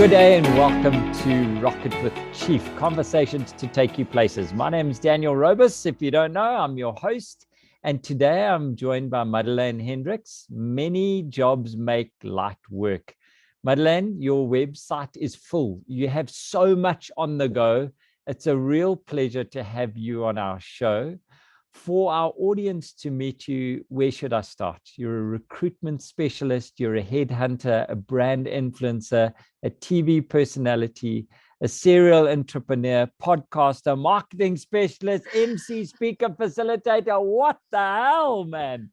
Good day and welcome to Rocket with Chief, conversations to take you places. My name is Daniel Robus. If you don't know, I'm your host. And today I'm joined by Madelein Hendricks. Many jobs make light work. Madelein, your website is full. You have so much on the go. It's a real pleasure to have you on our show. For our audience to meet you, where should I start? You're a recruitment specialist, you're a headhunter, a brand influencer, a TV personality, a serial entrepreneur, podcaster, marketing specialist, MC, speaker, facilitator. What the hell, man?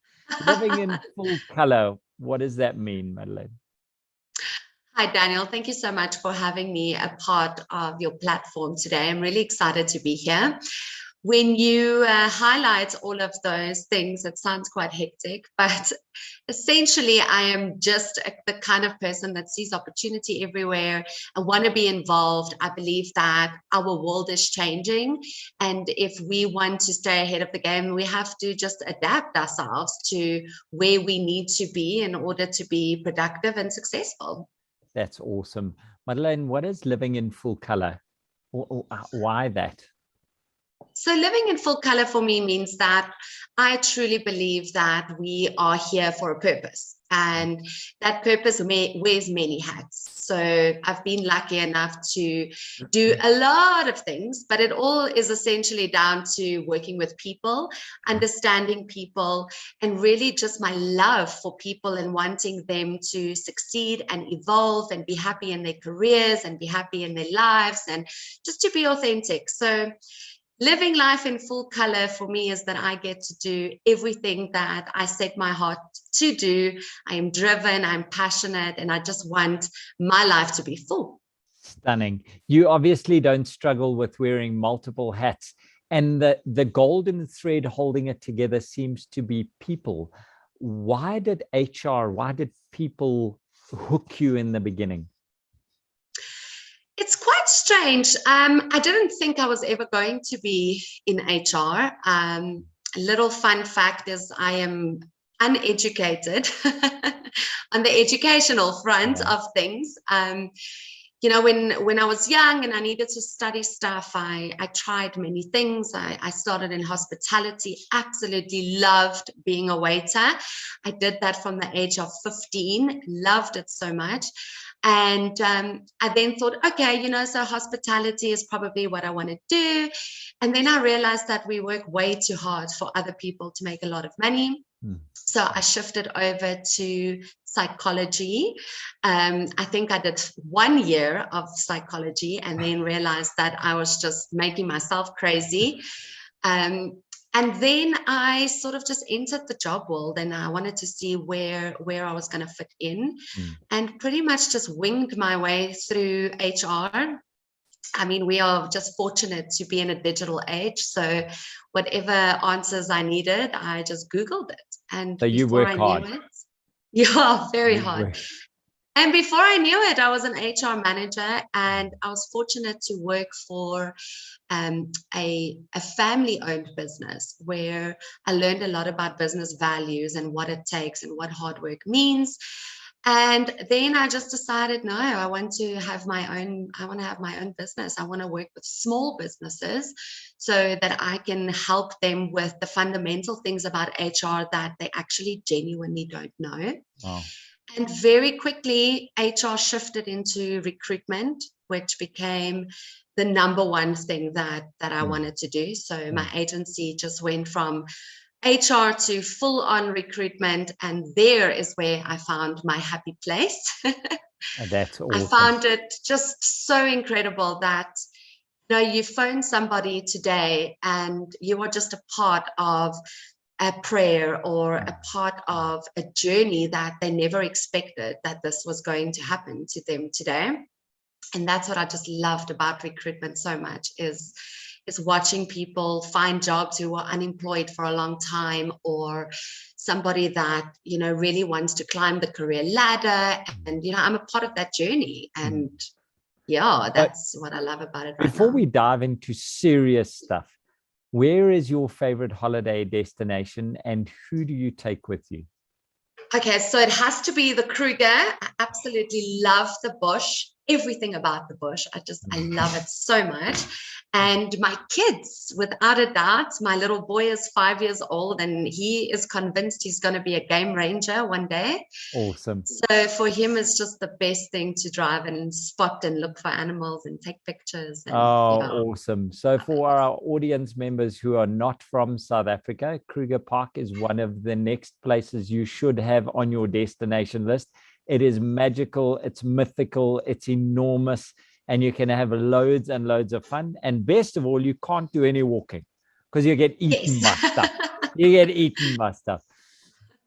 Living in full color. What does that mean, Madelein? Hi, Daniel. Thank you so much for having me a part of your platform today. I'm really excited to be here. When you highlight all of those things, it sounds quite hectic, but essentially I am just the kind of person that sees opportunity everywhere. I want to be involved. I believe that our world is changing, and if we want to stay ahead of the game, we have to just adapt ourselves to where we need to be in order to be productive and successful. That's awesome. Madelein, what is living in full color? Why that? So living in full color for me means that I truly believe that we are here for a purpose, and that purpose wears many hats. So I've been lucky enough to do a lot of things, but it all is essentially down to working with people, understanding people, and really just my love for people and wanting them to succeed and evolve and be happy in their careers and be happy in their lives and just to be authentic. So living life in full color for me is that I get to do everything that I set my heart to do. I am driven, I'm passionate, and I just want my life to be full. Stunning. You obviously don't struggle with wearing multiple hats. And the golden thread holding it together seems to be people. Why did people hook you in the beginning? It's quite strange. I didn't think I was ever going to be in HR. A little fun fact is I am uneducated on the educational front of things. When I was young and I needed to study stuff, I tried many things. I started in hospitality, absolutely loved being a waiter. I did that from the age of 15, loved it so much. And I then thought, okay, so hospitality is probably what I want to do. And then I realized that we work way too hard for other people to make a lot of money. So I shifted over to psychology. I think I did 1 year of psychology and then realized that I was just making myself crazy. And then I sort of just entered the job world and I wanted to see where I was going to fit in and pretty much just winged my way through HR. I mean, we are just fortunate to be in a digital age. So whatever answers I needed, I just Googled it. And so you work hard. Yeah, very hard. And before I knew it, I was an HR manager, and I was fortunate to work for a family-owned business where I learned a lot about business values and what it takes and what hard work means. And then I just decided, no, I want to have my own business. I want to work with small businesses so that I can help them with the fundamental things about HR that they actually genuinely don't know. Wow. And very quickly, HR shifted into recruitment, which became the number one thing that I wanted to do. So my agency just went from HR to full on recruitment. And there is where I found my happy place. That's awesome. I found it just so incredible that you phone somebody today and you are just a part of a prayer or a part of a journey that they never expected that this was going to happen to them today. And that's what I just loved about recruitment so much is watching people find jobs who are unemployed for a long time, or somebody that, really wants to climb the career ladder. And, I'm a part of that journey. And yeah, that's what I love about it right now. Before we dive into serious stuff, where is your favorite holiday destination and who do you take with you? Okay, so it has to be the Kruger. I absolutely love the bush. everything about the bush. I love it so much. And my kids, without a doubt, my little boy is 5 years old and he is convinced he's going to be a game ranger one day. Awesome. So for him, it's just the best thing to drive and spot and look for animals and take pictures. And, awesome. So for our audience members who are not from South Africa, Kruger Park is one of the next places you should have on your destination list. It is magical, it's mythical, it's enormous, and you can have loads and loads of fun. And best of all, you can't do any walking because you get eaten by stuff. You get eaten by stuff.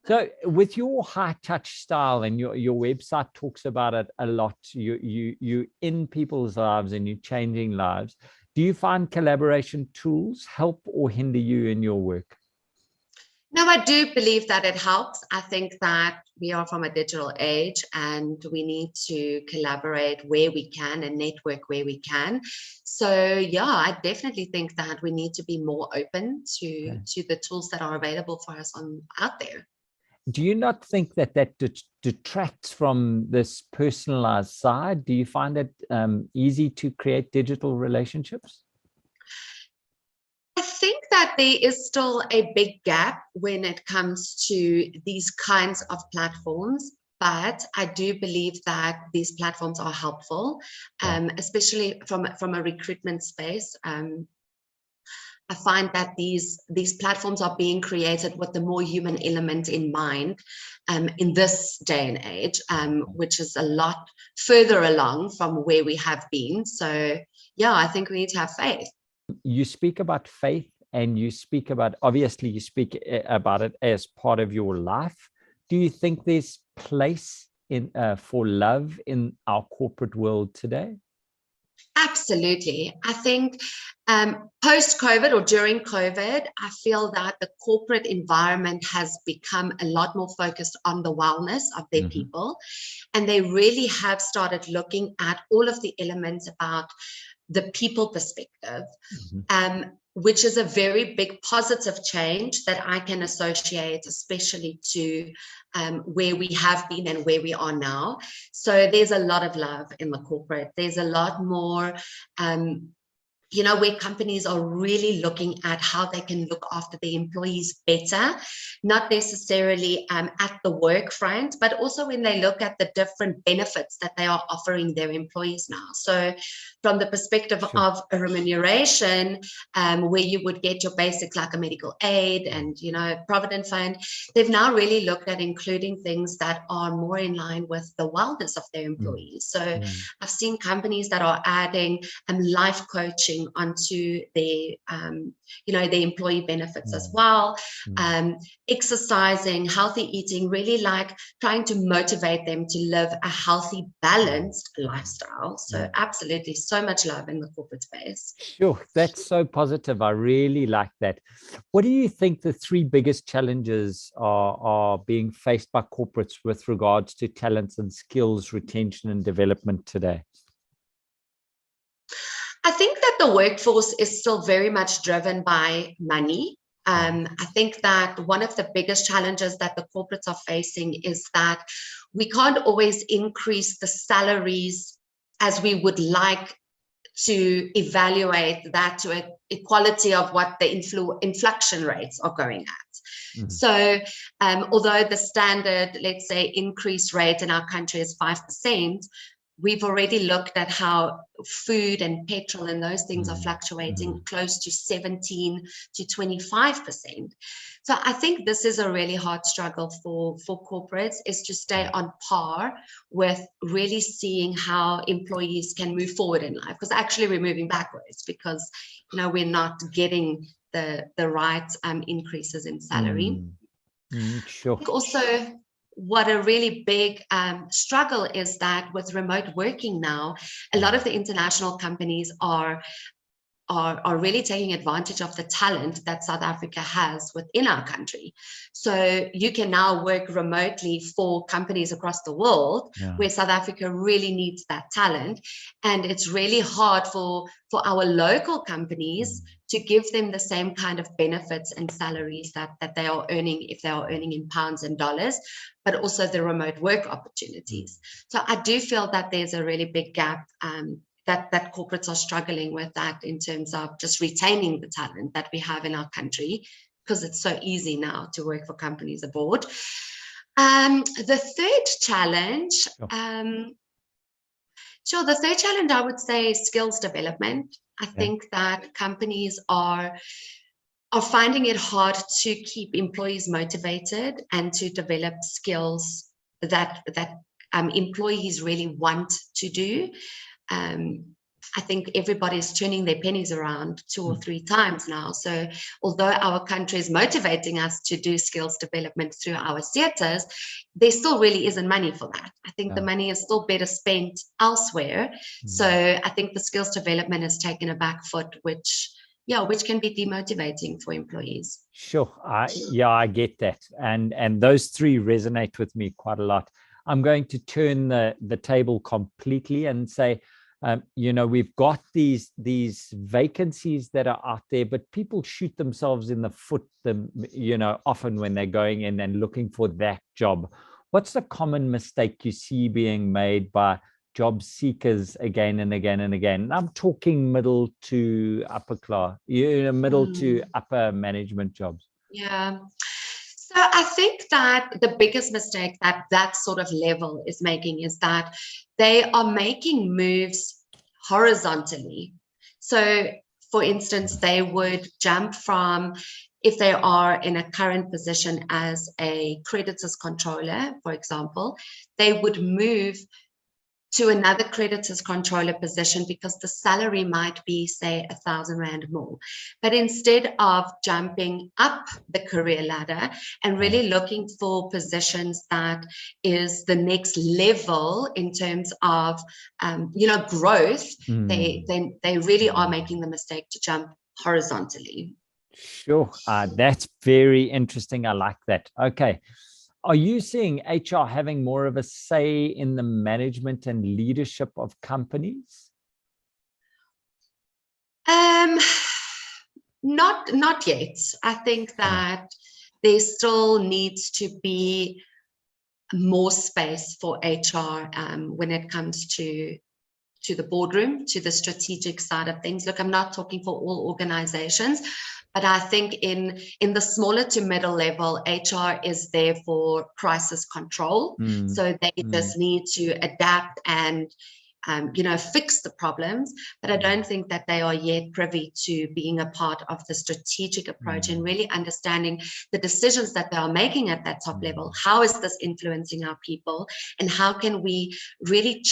So with your high touch style, and your website talks about it a lot, you in people's lives and you're changing lives. Do you find collaboration tools help or hinder you in your work? No, I do believe that it helps. I think that we are from a digital age and we need to collaborate where we can and network where we can. So yeah, I definitely think that we need to be more open to the tools that are available for us out there. Do you not think that detracts from this personalized side? Do you find it easy to create digital relationships? I think that there is still a big gap when it comes to these kinds of platforms, but I do believe that these platforms are helpful, especially from a recruitment space. I find that these platforms are being created with the more human element in mind in this day and age, which is a lot further along from where we have been. So yeah, I think we need to have faith. You speak about faith, and you speak about, obviously you speak about it as part of your life. Do you think there's place for love in our corporate world today? Absolutely. I think post-COVID or during COVID, I feel that the corporate environment has become a lot more focused on the wellness of their people. And they really have started looking at all of the elements about the people perspective, which is a very big positive change that I can associate, especially to where we have been and where we are now. So there's a lot of love in the corporate. There's a lot more, where companies are really looking at how they can look after their employees better, not necessarily at the work front, but also when they look at the different benefits that they are offering their employees now. So from the perspective of a remuneration, where you would get your basics like a medical aid and, provident fund, they've now really looked at including things that are more in line with the wellness of their employees. So I've seen companies that are adding life coaching onto their employee benefits as well, exercising, healthy eating, really like trying to motivate them to live a healthy, balanced lifestyle. So absolutely, so much love in the corporate space. Sure, that's so positive. I really like that. What do you think the three biggest challenges are being faced by corporates with regards to talents and skills retention and development today? I think that the workforce is still very much driven by money. I think that one of the biggest challenges that the corporates are facing is that we can't always increase the salaries as we would like to evaluate that to an equality of what the inflation rates are going at. So although the standard, let's say, increase rate in our country is 5%, we've already looked at how food and petrol and those things are fluctuating close to 17 to 25%. So I think this is a really hard struggle for corporates, is to stay on par with really seeing how employees can move forward in life, because actually we're moving backwards because we're not getting the right increases in salary. Sure. I think also what a really big struggle is that with remote working now, a lot of the international companies are are really taking advantage of the talent that South Africa has within our country. So you can now work remotely for companies across the world, where South Africa really needs that talent. And it's really hard for our local companies to give them the same kind of benefits and salaries that they are earning, if they are earning in pounds and dollars, but also the remote work opportunities. So I do feel that there's a really big gap, that corporates are struggling with that in terms of just retaining the talent that we have in our country, because it's so easy now to work for companies abroad. The third challenge, the third challenge I would say is skills development. I think that companies are finding it hard to keep employees motivated and to develop skills that employees really want to do. I think everybody's turning their pennies around 2 or 3 times now. So although our country is motivating us to do skills development through our theatres, there still really isn't money for that. I think the money is still better spent elsewhere. So I think the skills development has taken a back foot, which can be demotivating for employees. Sure. I get that. And those 3 resonate with me quite a lot. I'm going to turn the table completely and say, we've got these vacancies that are out there, but people shoot themselves in the foot, often when they're going in and looking for that job. What's the common mistake you see being made by job seekers again and again and again? And I'm talking middle to upper class, middle to upper management jobs. Yeah. So I think that the biggest mistake that sort of level is making is that they are making moves horizontally. So, for instance, they would jump from, if they are in a current position as a creditors controller, for example, they would move to another creditors controller position because the salary might be, say, 1,000 Rand more. But instead of jumping up the career ladder and really looking for positions that is the next level in terms of, growth, they really are making the mistake to jump horizontally. Sure. That's very interesting. I like that. Okay. Are you seeing HR having more of a say in the management and leadership of companies? Not yet. I think that there still needs to be more space for HR when it comes to the boardroom, to the strategic side of things. Look, I'm not talking for all organizations, but I think in the smaller to middle level, HR is there for crisis control. So they just need to adapt and, fix the problems. But I don't think that they are yet privy to being a part of the strategic approach and really understanding the decisions that they are making at that top level. How is this influencing our people? And how can we really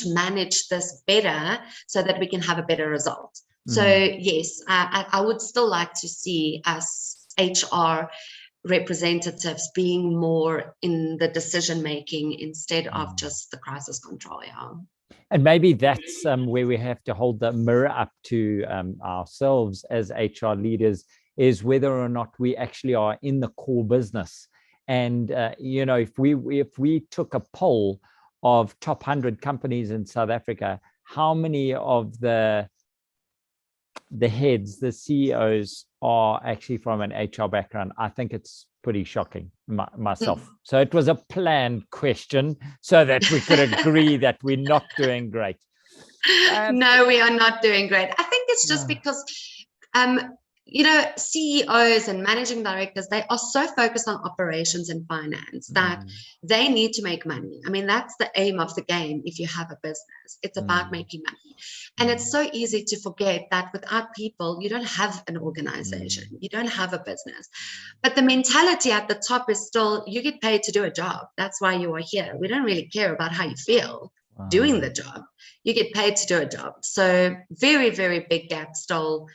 manage this better so that we can have a better result? So yes, I would still like to see us HR representatives being more in the decision making instead of just the crisis control. And maybe that's where we have to hold the mirror up to ourselves as HR leaders, is whether or not we actually are in the core business. And if we took a poll of top 100 companies in South Africa, how many of the heads, the CEOs, are actually from an HR background? I think it's pretty shocking myself. So it was a planned question so that we could agree that we're not doing great. No, we are not doing great. I think it's just because CEOs and managing directors, they are so focused on operations and finance that they need to make money. I mean, that's the aim of the game. If you have a business, it's about making money. And it's so easy to forget that without people, you don't have an organization, you don't have a business. But the mentality at the top is still, you get paid to do a job. That's why you are here. We don't really care about how you feel doing the job. You get paid to do a job. So very, very big gap still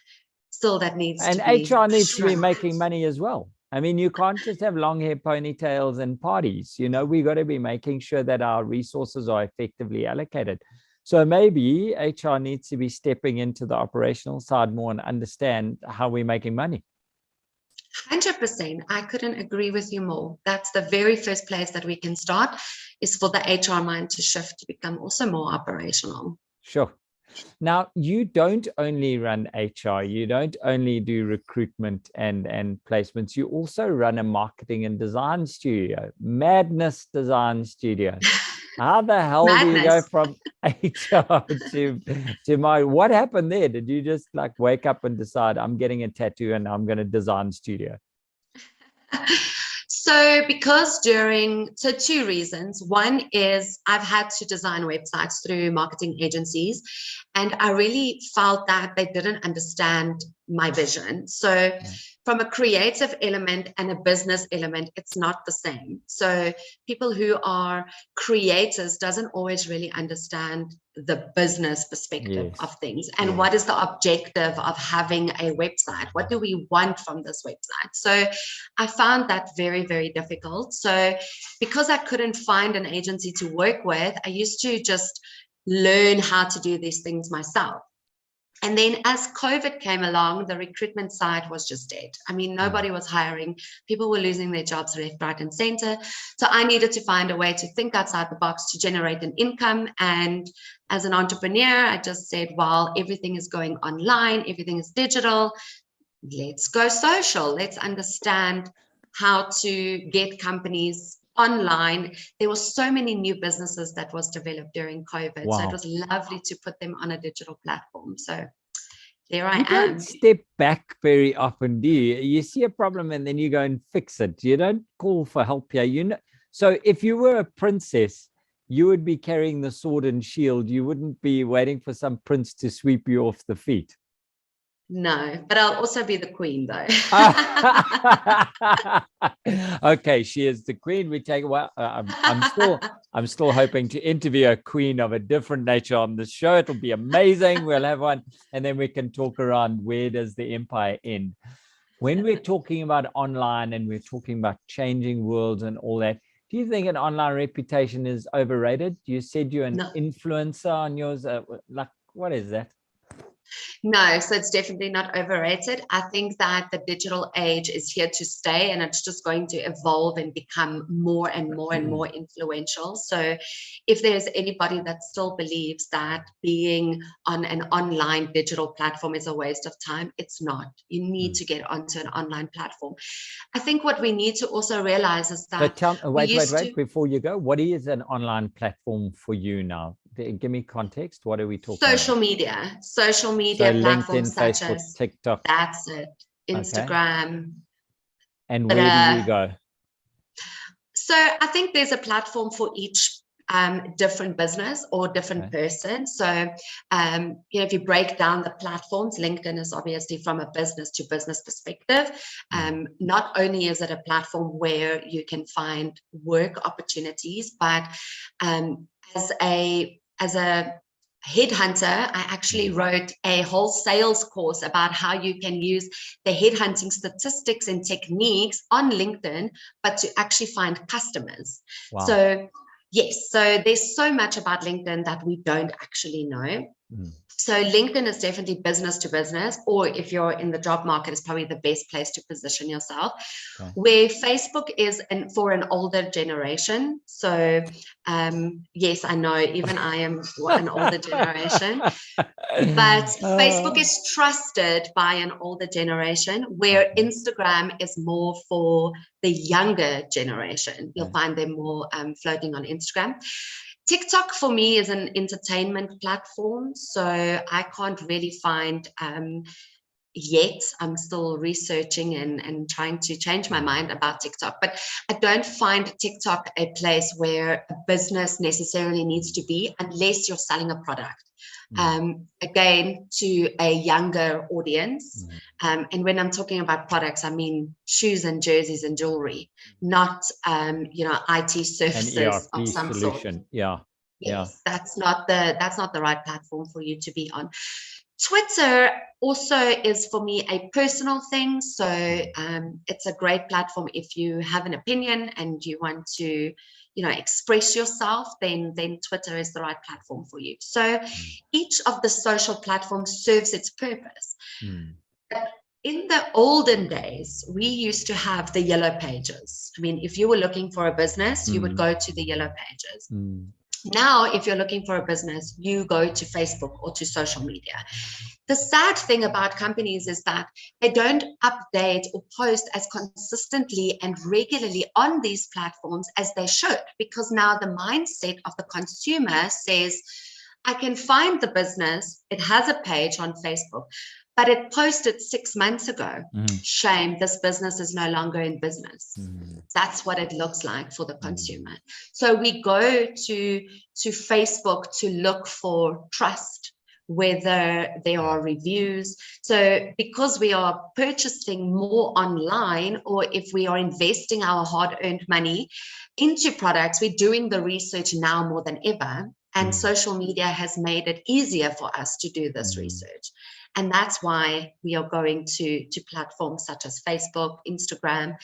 that needs to be. And HR needs to be making money as well. I mean, you can't just have long hair, ponytails and parties. We got to be making sure that our resources are effectively allocated. So maybe HR needs to be stepping into the operational side more and understand how we're making money. 100%. I couldn't agree with you more. That's the very first place that we can start, is for the HR mind to shift to become also more operational. Sure. Now, you don't only run HR, you don't only do recruitment and placements, you also run a marketing and design studio, Madness Design Studio. How the hell do you go from HR to my, what happened there? Did you just like wake up and decide I'm getting a tattoo and I'm going to design studio? So two reasons. One is I've had to design websites through marketing agencies, and I really felt that they didn't understand my vision. So from a creative element and a business element, it's not the same. So people who are creators doesn't always really understand the business perspective of things, and what is the objective of having a website? What do we want from this website? So I found that very, very difficult. So because I couldn't find an agency to work with, I used to just learn how to do these things myself. And then as COVID came along, the recruitment side was just dead. I mean, nobody was hiring. People were losing their jobs left, right, and center. So I needed to find a way to think outside the box to generate an income. And as an entrepreneur, I just said, well, everything is going online, everything is digital. Let's go social. Let's understand how to get companies online. There were so many new businesses that was developed during COVID. Wow. So it was lovely to put them on a digital platform. So there I am. You don't step back very often, do you? You see a problem and then you go and fix it. You don't call for help here. You know. So if you were a princess, you would be carrying the sword and shield. You wouldn't be waiting for some prince to sweep you off the feet. No, but I'll also be the queen, though. Okay, she is the queen. We take. Well, I'm still hoping to interview a queen of a different nature on the show. It'll be amazing. We'll have one, and then we can talk around where does the empire end. When we're talking about online and we're talking about changing worlds and all that, do you think an online reputation is overrated? You said you're an influencer on yours. Like, what is that? No, so it's definitely not overrated. I think that the digital age is here to stay, and it's just going to evolve and become more and more and more influential. So if there's anybody that still believes that being on an online digital platform is a waste of time, it's not. You need to get onto an online platform. I think what we need to also realize is that... So wait, before you go, what is an online platform for you now? Give me context. What are we talking social about? Media. Social media so platforms LinkedIn, such Facebook, as TikTok. That's it. Instagram. Okay. And where do you go? So I think there's a platform for each different business or different person. So, if you break down the platforms, LinkedIn is obviously from a business to business perspective. Not only is it a platform where you can find work opportunities, but as a headhunter, I actually wrote a whole sales course about how you can use the headhunting statistics and techniques on LinkedIn, but to actually find customers. Wow. So yes, so there's so much about LinkedIn that we don't actually know. So LinkedIn is definitely business to business, or if you're in the job market, it's probably the best place to position yourself. Okay. Where Facebook is for an older generation. So yes, I know, even I am an older generation, but Facebook is trusted by an older generation, where Instagram is more for the younger generation. You'll find them more floating on Instagram. TikTok for me is an entertainment platform, so I can't really find yet. I'm still researching and trying to change my mind about TikTok, but I don't find TikTok a place where a business necessarily needs to be unless you're selling a product. Again, to a younger audience. And when I'm talking about products, I mean shoes and jerseys and jewelry, not, IT services of some solution. Sort. Yeah. Yes, that's not the right platform for you to be on. Twitter also is for me a personal thing. So it's a great platform if you have an opinion and you want to express yourself, then Twitter is the right platform for you. So each of the social platforms serves its purpose. But in the olden days, we used to have the yellow pages. I mean, if you were looking for a business, you would go to the yellow pages. Now, if you're looking for a business, you go to Facebook or to social media. The sad thing about companies is that they don't update or post as consistently and regularly on these platforms as they should, because now the mindset of the consumer says, I can find the business, it has a page on Facebook, but it posted 6 months ago. Shame, this business is no longer in business. That's what it looks like for the consumer. So we go to Facebook to look for trust, whether there are reviews. So because we are purchasing more online, or if we are investing our hard-earned money into products, we're doing the research now more than ever. And social media has made it easier for us to do this research. And that's why we are going to platforms such as Facebook, Instagram.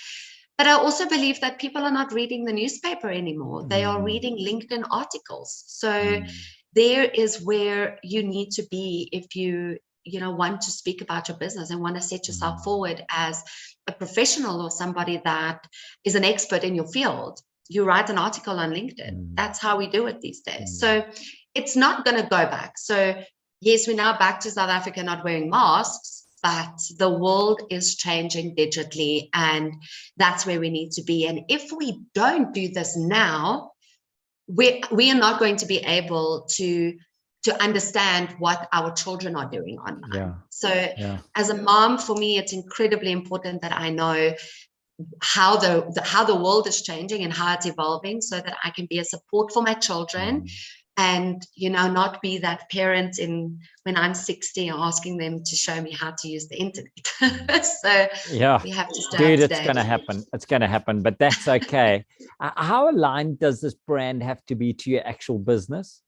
But I also believe that people are not reading the newspaper anymore. They are reading LinkedIn articles. So there is where you need to be if you want to speak about your business and want to set yourself forward as a professional or somebody that is an expert in your field. You write an article on LinkedIn. That's how we do it these days. So it's not going to go back. So yes, we're now back to South Africa not wearing masks, but the world is changing digitally, and that's where we need to be. And if we don't do this now, we are not going to be able to understand what our children are doing online. So as a mom, for me, it's incredibly important that I know how the world is changing and how it's evolving, so that I can be a support for my children and not be that parent when I'm 60 asking them to show me how to use the internet. So we have to start dude, today. it's gonna happen, but that's okay. How aligned does this brand have to be to your actual business?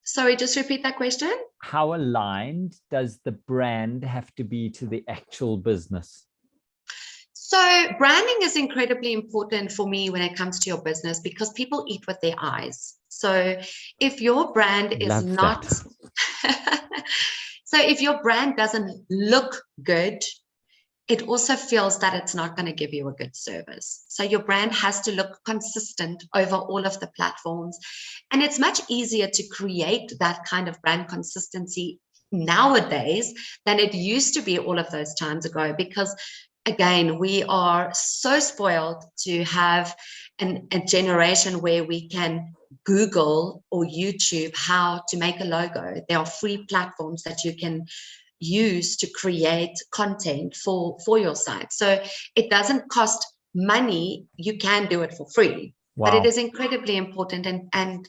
Sorry, just repeat that question. How aligned does the brand have to be to the actual business? So branding is incredibly important for me when it comes to your business, because people eat with their eyes. So if your brand is not, so if your brand doesn't look good, it also feels that it's not going to give you a good service. So your brand has to look consistent over all of the platforms. And it's much easier to create that kind of brand consistency nowadays than it used to be all of those times ago, because again, we are so spoiled to have a generation where we can Google or YouTube how to make a logo. There are free platforms that you can use to create content for your site. So it doesn't cost money. You can do it for free, but it is incredibly important. And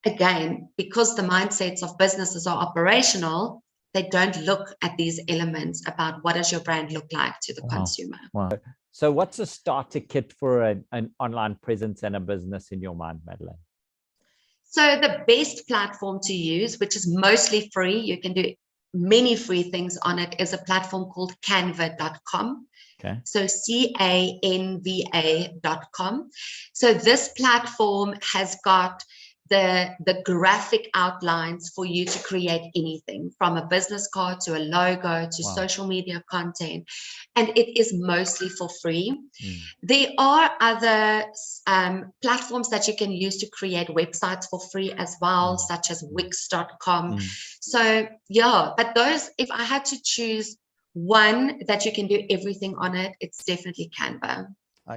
again, because the mindsets of businesses are operational, they don't look at these elements about what does your brand look like to the consumer. So what's a starter kit for an online presence and a business in your mind, Madelein? So the best platform to use, which is mostly free, you can do many free things on it, is a platform called canva.com. Okay. So canva.com. So this platform has got the graphic outlines for you to create anything from a business card to a logo to social media content, and it is mostly for free. There are other platforms that you can use to create websites for free as well, such as wix.com. So but those, if I had to choose one that you can do everything on it, it's definitely Canva.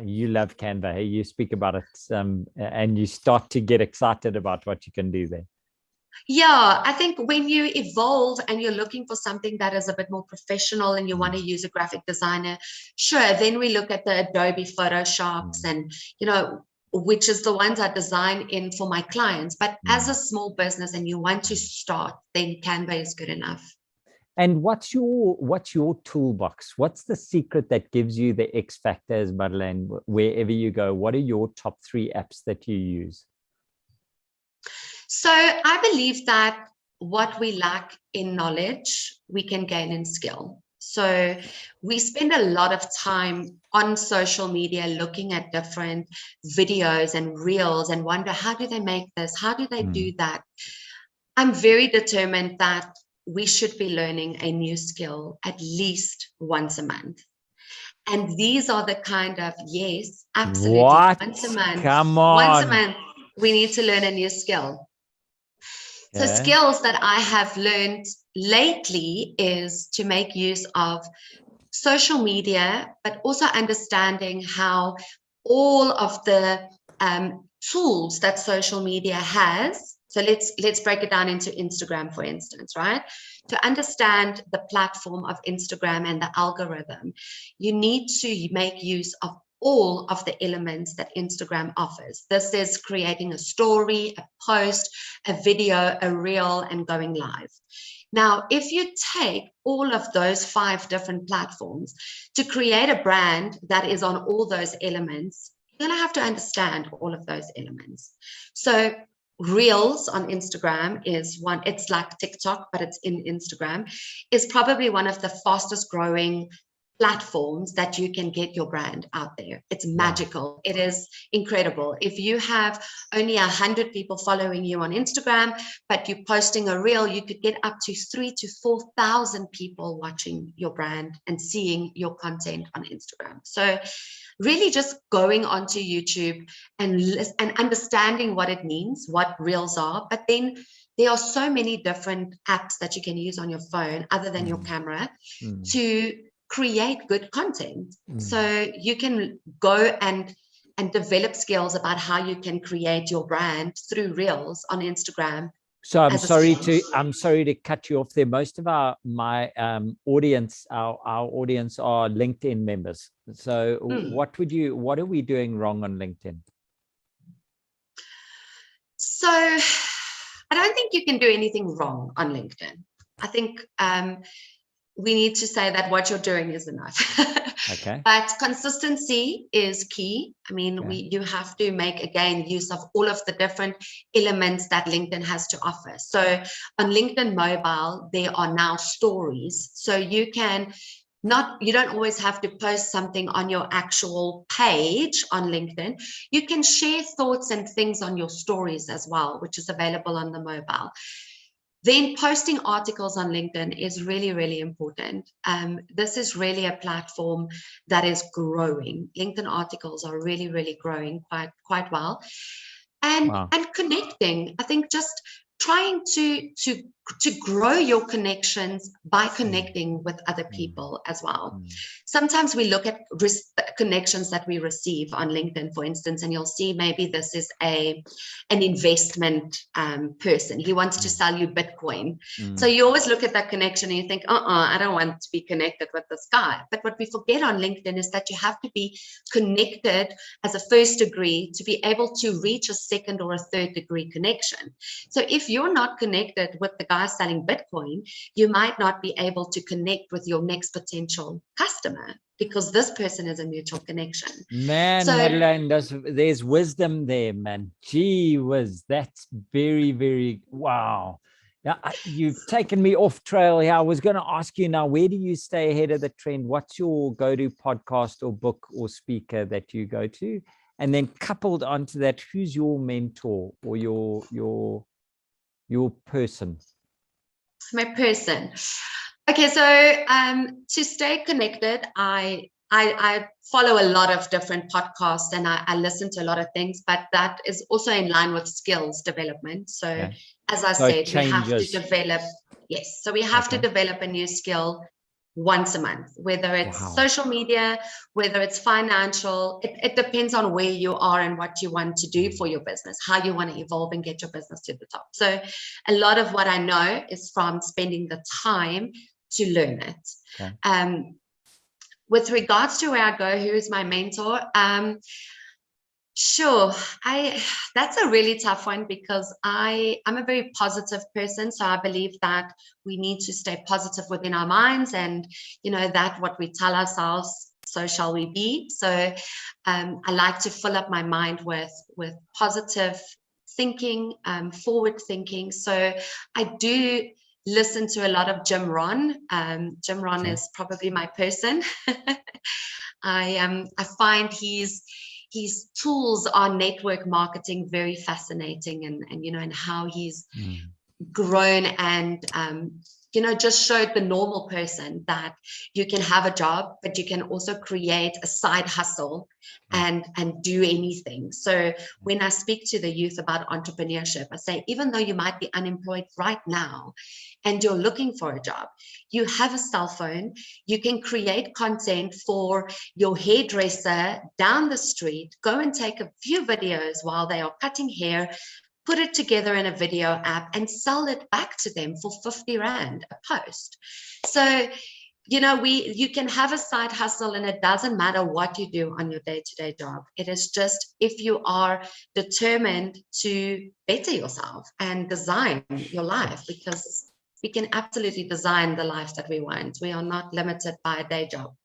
You love Canva. Hey, you speak about it and you start to get excited about what you can do there. Yeah, I think when you evolve and you're looking for something that is a bit more professional and you want to use a graphic designer, sure, then we look at the Adobe Photoshops and, which is the ones I design in for my clients. But as a small business and you want to start, then Canva is good enough. And what's your toolbox? What's the secret that gives you the X factors, Madelein, wherever you go? What are your top 3 apps that you use? So I believe that what we lack in knowledge, we can gain in skill. So we spend a lot of time on social media looking at different videos and reels and wonder, how do they make this? How do they do that? I'm very determined that we should be learning a new skill at least once a month. And these are the kind of, yes, absolutely, What? once a month. Come Once a on. month, we need to learn a new skill. So Yeah. skills that I have learned lately is to make use of social media, but also understanding how all of the tools that social media has. So let's break it down into Instagram, for instance, right? To understand the platform of Instagram and the algorithm, you need to make use of all of the elements that Instagram offers. This is creating a story, a post, a video, a reel, and going live. Now, if you take all of those 5 different platforms to create a brand that is on all those elements, you're going to have to understand all of those elements. So Reels on Instagram is one, it's like TikTok, but it's in Instagram, is probably one of the fastest growing platforms that you can get your brand out there. It's magical. It is incredible. If you have only 100 people following you on Instagram, but you're posting a reel, you could get up to 3,000 to 4,000 people watching your brand and seeing your content on Instagram. So really just going onto YouTube and understanding what it means, what reels are, but then there are so many different apps that you can use on your phone other than your camera to create good content. So you can go and develop skills about how you can create your brand through reels on Instagram. So I'm sorry to cut you off there. Most of our audience are LinkedIn members. So what are we doing wrong on LinkedIn? So I don't think you can do anything wrong on LinkedIn. I think we need to say that what you're doing is enough. Okay. But consistency is key. I mean, you have to make, again, use of all of the different elements that LinkedIn has to offer. So on LinkedIn Mobile, there are now stories. So you don't always have to post something on your actual page on LinkedIn. You can share thoughts and things on your stories as well, which is available on the mobile. Then posting articles on LinkedIn is really, really important. This is really a platform that is growing. LinkedIn articles are really, really growing quite well. And connecting, I think just trying to grow your connections by connecting with other people as well. Sometimes we look at connections that we receive on LinkedIn, for instance, and you'll see maybe this is an investment person. He wants to sell you Bitcoin. So you always look at that connection and you think, I don't want to be connected with this guy. But what we forget on LinkedIn is that you have to be connected as a first degree to be able to reach a second or a third degree connection. So if you're not connected with the guy selling Bitcoin, you might not be able to connect with your next potential customer because this person is a mutual connection. Man, so, Madelein, there's wisdom there, man. Gee whiz, that's very, very, wow. Now, you've taken me off trail here. I was going to ask you now, where do you stay ahead of the trend? What's your go-to podcast or book or speaker that you go to? And then coupled onto that, who's your mentor or your person? My person. Okay, so to stay connected, I follow a lot of different podcasts and I listen to a lot of things, but that is also in line with skills development. So as I said, we have to develop, so we have to develop a new skill once a month, whether it's social media, whether it's financial. It depends on where you are and what you want to do for your business, how you want to evolve and get your business to the top. So a lot of what I know is from spending the time to learn it. With regards to where I go, who is my mentor? Sure. That's a really tough one because I'm a very positive person. So I believe that we need to stay positive within our minds and, that what we tell ourselves, so shall we be. So I like to fill up my mind with positive thinking, forward thinking. So I do listen to a lot of Jim Rohn. Jim Rohn Okay. is probably my person. I find his tools on network marketing very fascinating, and how he's grown and just showed the normal person that you can have a job, but you can also create a side hustle and do anything. So when I speak to the youth about entrepreneurship, I say, even though you might be unemployed right now and you're looking for a job, you have a cell phone, you can create content for your hairdresser down the street, go and take a few videos while they are cutting hair, put it together in a video app and sell it back to them for 50 Rand a post. So, you can have a side hustle, and it doesn't matter what you do on your day-to-day job. It is just if you are determined to better yourself and design your life, because we can absolutely design the life that we want. We are not limited by a day job.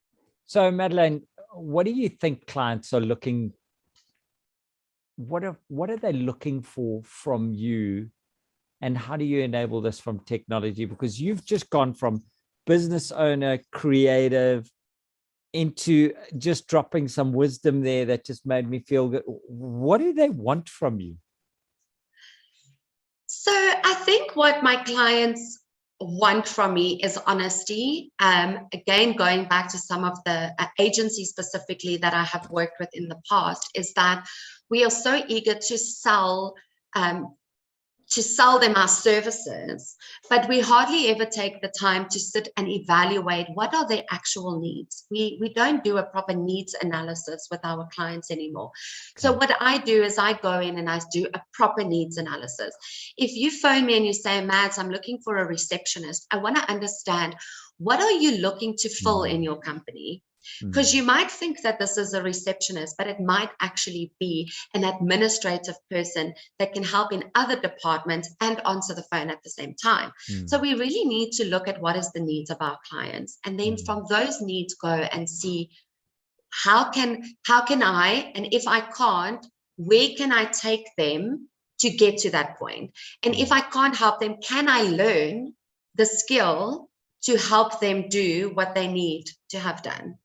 So, Madelein, what do you think clients are looking? What are they looking for from you, and how do you enable this from technology? Because you've just gone from business owner, creative, into just dropping some wisdom there that just made me feel good. What do they want from you? So I think what my clients want from me is honesty. Again, going back to some of the agencies specifically that I have worked with in the past, is that we are so eager to sell them our services, but we hardly ever take the time to sit and evaluate what are their actual needs. We don't do a proper needs analysis with our clients anymore. Okay. So what I do is I go in and I do a proper needs analysis. If you phone me and you say, Mads, I'm looking for a receptionist, I want to understand, what are you looking to fill in your company? Because you might think that this is a receptionist, but it might actually be an administrative person that can help in other departments and answer the phone at the same time. So we really need to look at what is the needs of our clients, and then from those needs go and see how can I, and if I can't, where can I take them to get to that point? And if I can't help them, can I learn the skill to help them do what they need to have done?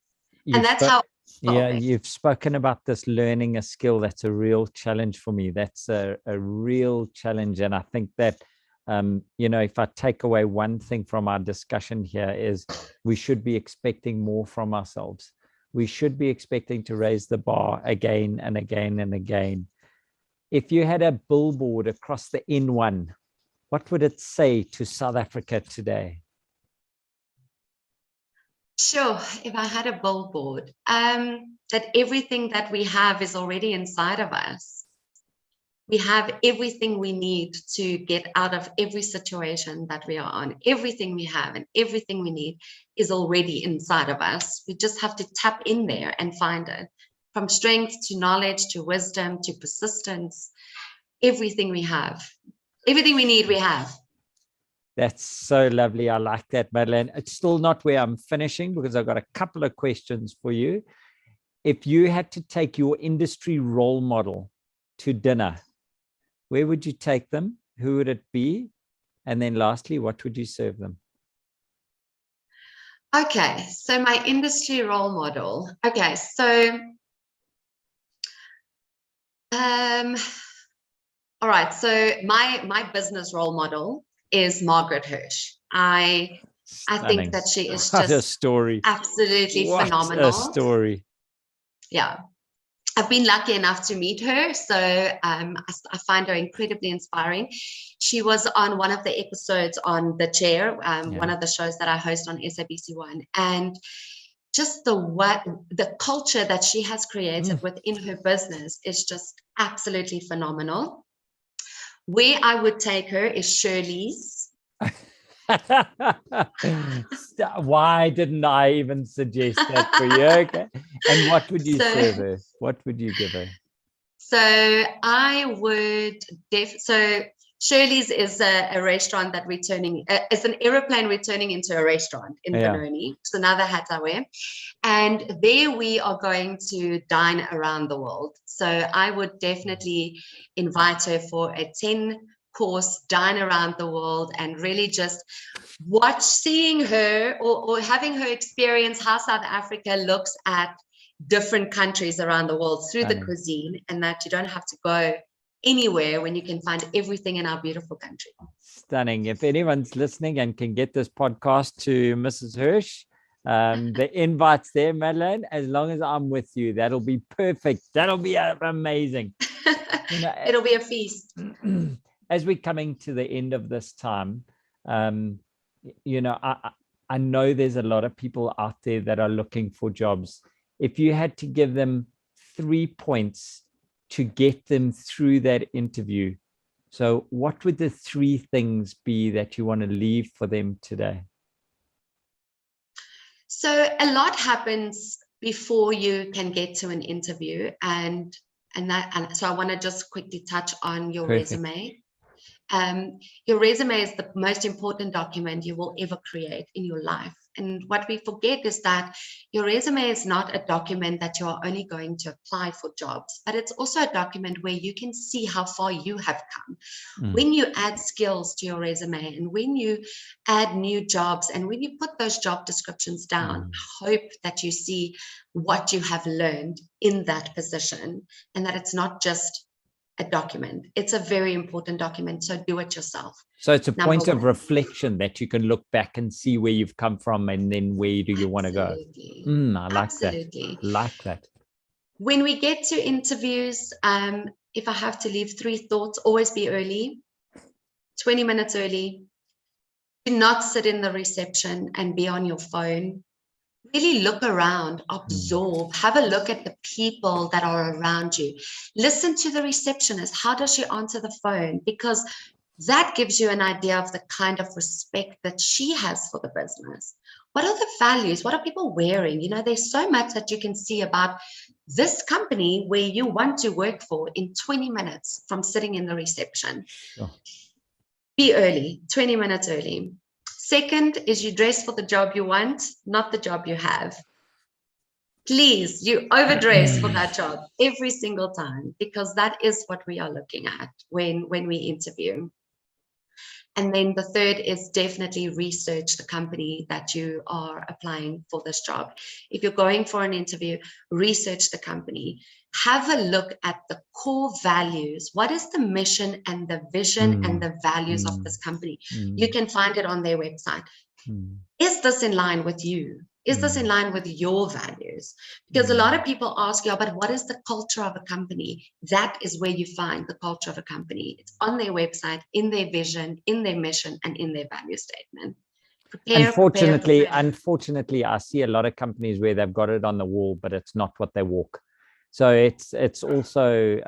And that's how. Yeah, you've spoken about this learning a skill. That's a real challenge for me. That's a real challenge. And I think that, if I take away one thing from our discussion here, is we should be expecting more from ourselves. We should be expecting to raise the bar again and again and again. If you had a billboard across the N1, what would it say to South Africa today? Sure. If I had a billboard, that everything that we have is already inside of us. We have everything we need to get out of every situation that we are on. Everything we have and everything we need is already inside of us. We just have to tap in there and find it. From strength to knowledge to wisdom to persistence, everything we have, everything we need, we have. That's so lovely. I like that, Madelein. It's still not where I'm finishing, because I've got a couple of questions for you. If you had to take your industry role model to dinner, where would you take them? Who would it be? And then lastly, what would you serve them? Okay, so my industry role model. Okay, so all right, so my business role model is Margaret Hirsch. I think that she is what just a story. Absolutely what phenomenal. A story. Yeah. I've been lucky enough to meet her, so I find her incredibly inspiring. She was on one of the episodes on The Chair, one of the shows that I host on SABC1, and just the culture that she has created within her business is just absolutely phenomenal. Where I would take her is Shirley's. Why didn't I even suggest that for you? Okay. And what would you serve her? What would you give her? So I would Shirley's is a restaurant that it's an aeroplane returning into a restaurant in Benoni. It's another hat I wear. And there we are going to dine around the world. So I would definitely invite her for a 10 course, dine around the world and really just seeing her or having her experience how South Africa looks at different countries around the world through the cuisine, and that you don't have to go anywhere when you can find everything in our beautiful country. Stunning. If anyone's listening and can get this podcast to Mrs. Hirsch, the invite's there, Madelein. As long as I'm with you, that'll be perfect. That'll be amazing. It'll be a feast. As we're coming to the end of this time, I know there's a lot of people out there that are looking for jobs. If you had to give them 3 points to get them through that interview, so what would the 3 things be that you want to leave for them today? So a lot happens before you can get to an interview, and so I want to just quickly touch on your resume. Your resume is the most important document you will ever create in your life. And what we forget is that your resume is not a document that you are only going to apply for jobs, but it's also a document where you can see how far you have come. When you add skills to your resume and when you add new jobs and when you put those job descriptions down, I hope that you see what you have learned in that position and that it's not just a document. It's a very important document, so do it yourself. So it's a point of reflection that you can look back and see where you've come from and then where do you want to go. I like that. Like that. When we get to interviews, if I have to leave 3 thoughts, always be early, 20 minutes early. Do not sit in the reception and be on your phone. Really look around, absorb, have a look at the people that are around you. Listen to the receptionist. How does she answer the phone? Because that gives you an idea of the kind of respect that she has for the business. What are the values? What are people wearing? There's so much that you can see about this company where you want to work for in 20 minutes from sitting in the reception. Sure. Be early, 20 minutes early. Second is you dress for the job you want, not the job you have. Please, you overdress for that job every single time, because that is what we are looking at when we interview. And then the third is definitely research the company that you are applying for this job. If you're going for an interview, research the company. Have a look at the core values. What is the mission and the vision and the values of this company? You can find it on their website. Is this in line with you? Is this in line with your values? Because a lot of people ask you, but what is the culture of a company? That is where you find the culture of a company. It's on their website, in their vision, in their mission, and in their value statement. Unfortunately, I see a lot of companies where they've got it on the wall, but it's not what they walk. So it's also,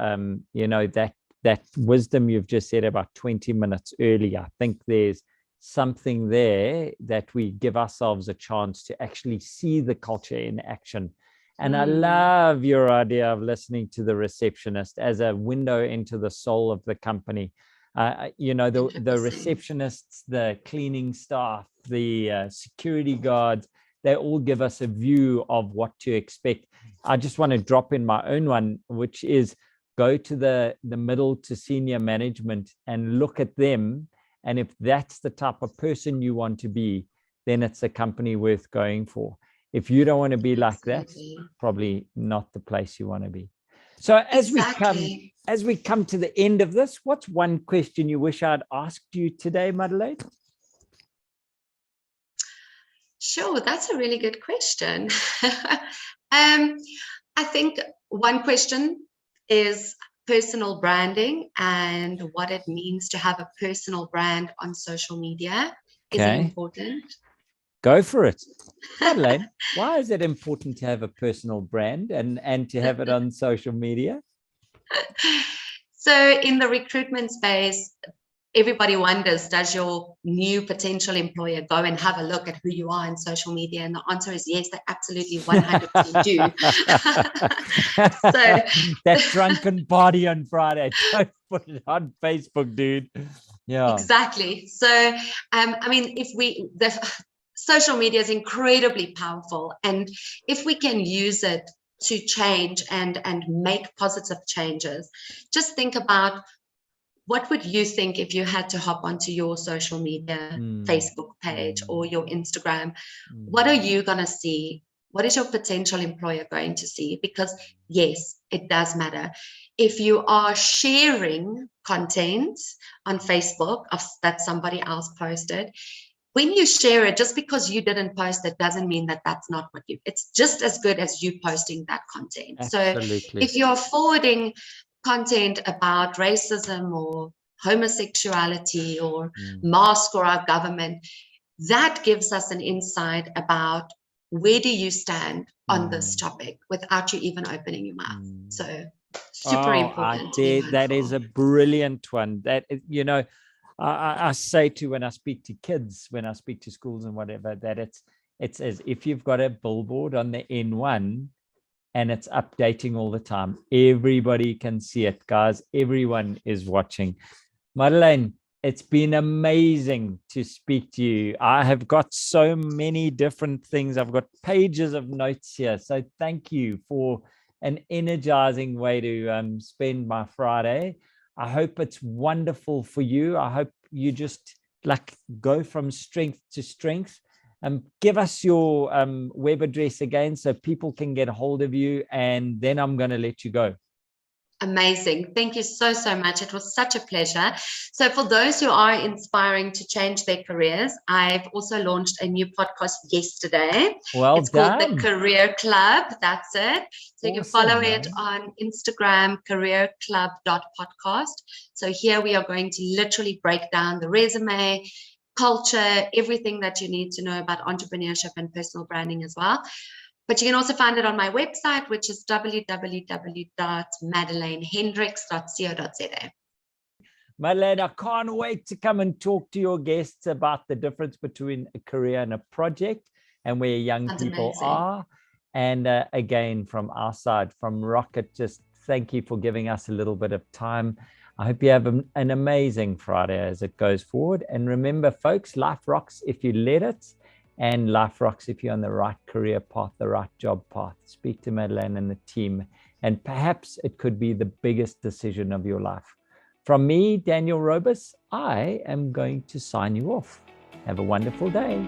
that wisdom you've just said about 20 minutes early. I think there's something there that we give ourselves a chance to actually see the culture in action. And I love your idea of listening to the receptionist as a window into the soul of the company. The receptionists, the cleaning staff, the security guards, they all give us a view of what to expect. I just want to drop in my own one, which is go to the middle to senior management and look at them. And if that's the type of person you want to be, then it's a company worth going for. If you don't want to be like that, probably not the place you want to be. So as we come to the end of this, what's one question you wish I'd asked you today, Madelein? Sure, that's a really good question. I think one question is personal branding and what it means to have a personal brand on social media. Is it important? Go for it. Madelein, why is it important to have a personal brand and to have it on social media? So in the recruitment space, everybody wonders, does your new potential employer go and have a look at who you are in social media? And the answer is yes, they absolutely 100% do. So that drunken party on Friday, don't put it on Facebook, dude. Yeah, exactly. So, social media is incredibly powerful. And if we can use it to change and make positive changes, just think about what would you think if you had to hop onto your social media, Facebook page or your Instagram? What are you going to see? What is your potential employer going to see? Because yes, it does matter. If you are sharing content on Facebook that somebody else posted, when you share it, just because you didn't post it doesn't mean that that's not what you, it's just as good as you posting that content. Absolutely. So if you're forwarding content about racism or homosexuality or masks or our government, that gives us an insight about where do you stand on this topic without you even opening your mouth. So super important. That is a brilliant one. That, you know, I say to, when I speak to kids, when I speak to schools and whatever, that it's as if you've got a billboard on the N1 and it's updating all the time. Everybody can see it, guys. Everyone is watching. Madelein, it's been amazing to speak to you. I have got so many different things. I've got pages of notes here. So thank you for an energizing way to spend my Friday. I hope it's wonderful for you. I hope you just like go from strength to strength. Give us your web address again so people can get a hold of you, and then I'm going to let you go. Amazing. Thank you so much. It was such a pleasure. So for those who are inspiring to change their careers, I've also launched a new podcast yesterday. Well, it's called The Career Club. That's it. So you can follow it on Instagram, careerclub.podcast. So here we are going to literally break down the resume, culture, everything that you need to know about entrepreneurship and personal branding as well. But you can also find it on my website, which is www.madeleinhendricks.co.za. Madelein, I can't wait to come and talk to your guests about the difference between a career and a project and where young people are. And again, from our side, from Rocket, just thank you for giving us a little bit of time. I hope you have an amazing Friday as it goes forward. And remember, folks, life rocks if you let it. And life rocks if you're on the right career path, the right job path. Speak to Madelein and the team, and perhaps it could be the biggest decision of your life. From me, Daniel Robus, I am going to sign you off. Have a wonderful day.